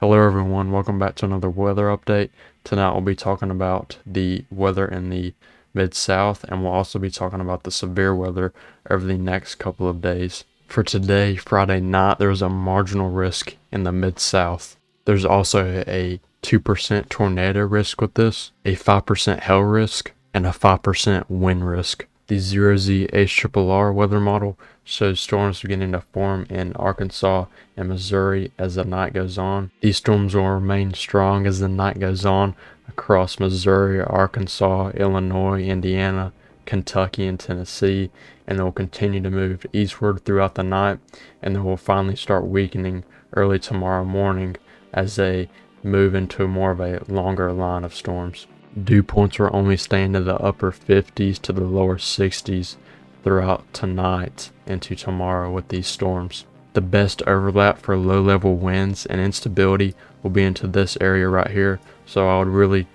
Hello everyone, welcome back to another weather update. Tonight we'll be talking about the weather in the Mid-South, and we'll also be talking about the severe weather over the next couple of days. For today, Friday night, there's a marginal risk in the Mid-South. There's also a 2% tornado risk with this, a 5% hail risk, and a 5% wind risk. The 0Z HRRR weather model shows storms beginning to form in Arkansas and Missouri as the night goes on. These storms will remain strong as the night goes on across Missouri, Arkansas, Illinois, Indiana, Kentucky, and Tennessee, and they will continue to move eastward throughout the night, and they will finally start weakening early tomorrow morning as they move into more of a longer line of storms. Dew points will only stay into the upper 50s to the lower 60s throughout tonight into tomorrow with these storms. The best overlap for low-level winds and instability will be into this area right here, so I would really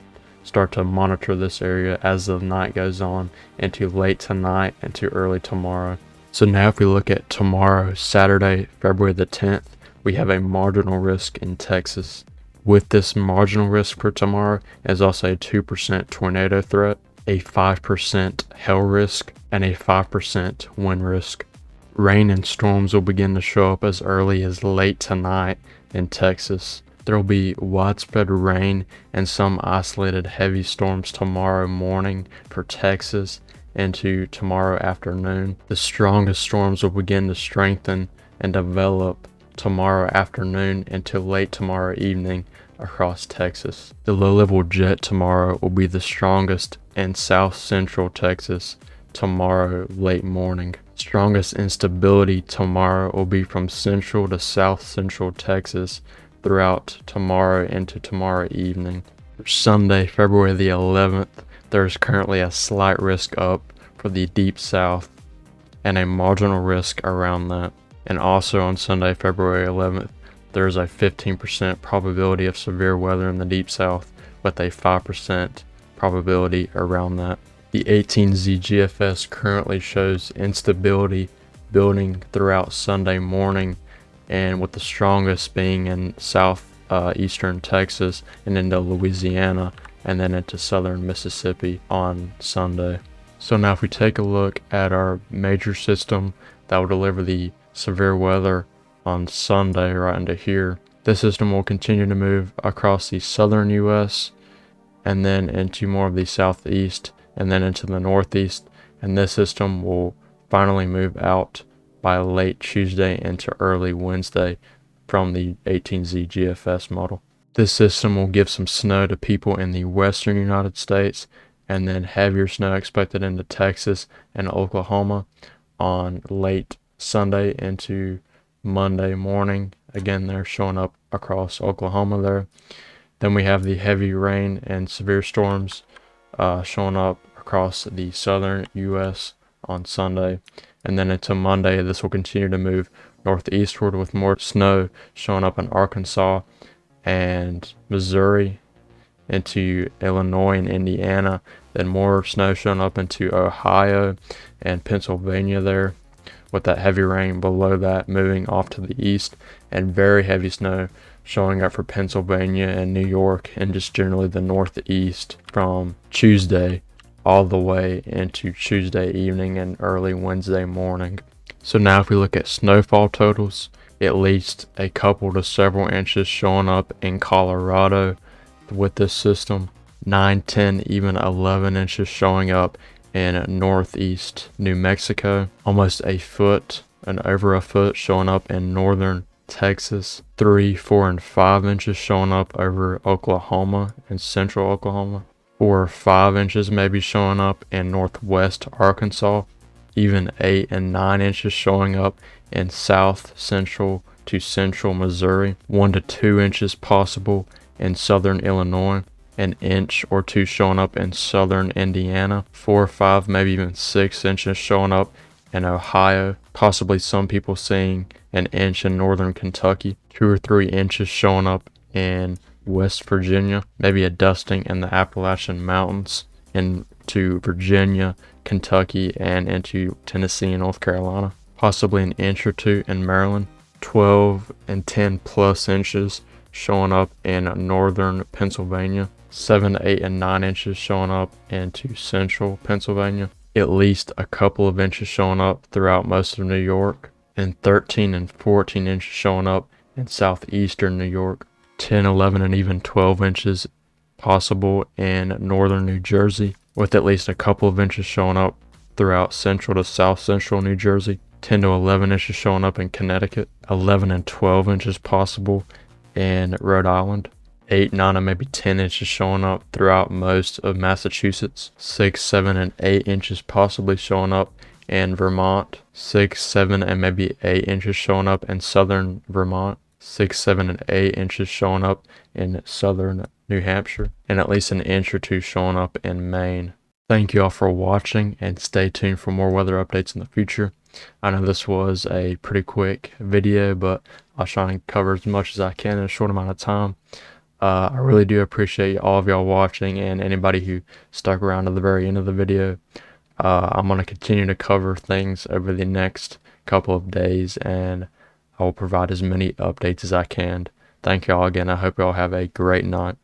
start to monitor this area as the night goes on into late tonight and to early tomorrow. So now if we look at tomorrow, Saturday, February the 10th, we have a marginal risk in Texas. With this marginal risk for tomorrow is also a 2% tornado threat, a 5% hail risk, and a 5% wind risk. Rain and storms will begin to show up as early as late tonight in Texas. There will be widespread rain and some isolated heavy storms tomorrow morning for Texas into tomorrow afternoon. The strongest storms will begin to strengthen and develop tomorrow afternoon into late tomorrow evening across Texas. The low-level jet tomorrow will be the strongest in south central Texas tomorrow late morning. Strongest instability tomorrow will be from central to south central Texas throughout tomorrow into tomorrow evening. For Sunday, February the 11th, there's currently a slight risk up for the deep south and a marginal risk around that. And also on Sunday, February 11th, there's a 15% probability of severe weather in the deep south with a 5% probability around that. The 18Z GFS currently shows instability building throughout Sunday morning, and with the strongest being in eastern Texas and into Louisiana and then into southern Mississippi on Sunday. So now if we take a look at our major system that will deliver the severe weather on Sunday right into here, this system will continue to move across the southern US and then into more of the southeast and then into the northeast, and this system will finally move out by late Tuesday into early Wednesday from the 18Z GFS model. This system will give some snow to people in the western United States, and then heavier snow expected into Texas and Oklahoma on late Sunday into Monday morning. Again, they're showing up across Oklahoma there. Then we have the heavy rain and severe storms showing up across the southern U.S. on Sunday. And then into Monday, this will continue to move northeastward with more snow showing up in Arkansas and Missouri, into Illinois and Indiana. Then more snow showing up into Ohio and Pennsylvania there, with that heavy rain below that moving off to the east, and very heavy snow showing up for Pennsylvania and New York and just generally the northeast from Tuesday all the way into Tuesday evening and early Wednesday morning. So now if we look at snowfall totals, at least a couple to several inches showing up in Colorado with this system, 9, 10, even 11 inches showing up in northeast New Mexico, almost a foot and over a foot showing up in northern Texas, 3, 4, and 5 inches showing up over Oklahoma and central Oklahoma, 4 or 5 inches maybe showing up in northwest Arkansas, even 8 and 9 inches showing up in south central to central Missouri, 1 to 2 inches possible in southern Illinois, an inch or two showing up in southern Indiana, 4 or 5, maybe even 6 inches showing up in Ohio, possibly some people seeing an inch in northern Kentucky, 2 or 3 inches showing up in West Virginia, maybe a dusting in the Appalachian Mountains into Virginia, Kentucky, and into Tennessee and North Carolina, possibly an inch or two in Maryland, 12 and 10 plus inches showing up in northern Pennsylvania, 7 to 8 and 9 inches showing up into central Pennsylvania, at least a couple of inches showing up throughout most of New York, and 13 and 14 inches showing up in southeastern New York, 10, 11, and even 12 inches possible in northern New Jersey, with at least a couple of inches showing up throughout central to south central New Jersey, 10 to 11 inches showing up in Connecticut, 11 and 12 inches possible in Rhode Island, 8, 9, and maybe 10 inches showing up throughout most of Massachusetts, 6, 7, and 8 inches possibly showing up in Vermont, 6, 7, and maybe 8 inches showing up in southern Vermont, 6, 7, and 8 inches showing up in southern New Hampshire, and at least an inch or two showing up in Maine. Thank you all for watching, and stay tuned for more weather updates in the future. I know this was a pretty quick video, but I'll try and cover as much as I can in a short amount of time. I really do appreciate all of y'all watching, and anybody who stuck around to the very end of the video. I'm going to continue to cover things over the next couple of days, and I will provide as many updates as I can. Thank y'all again. I hope y'all have a great night.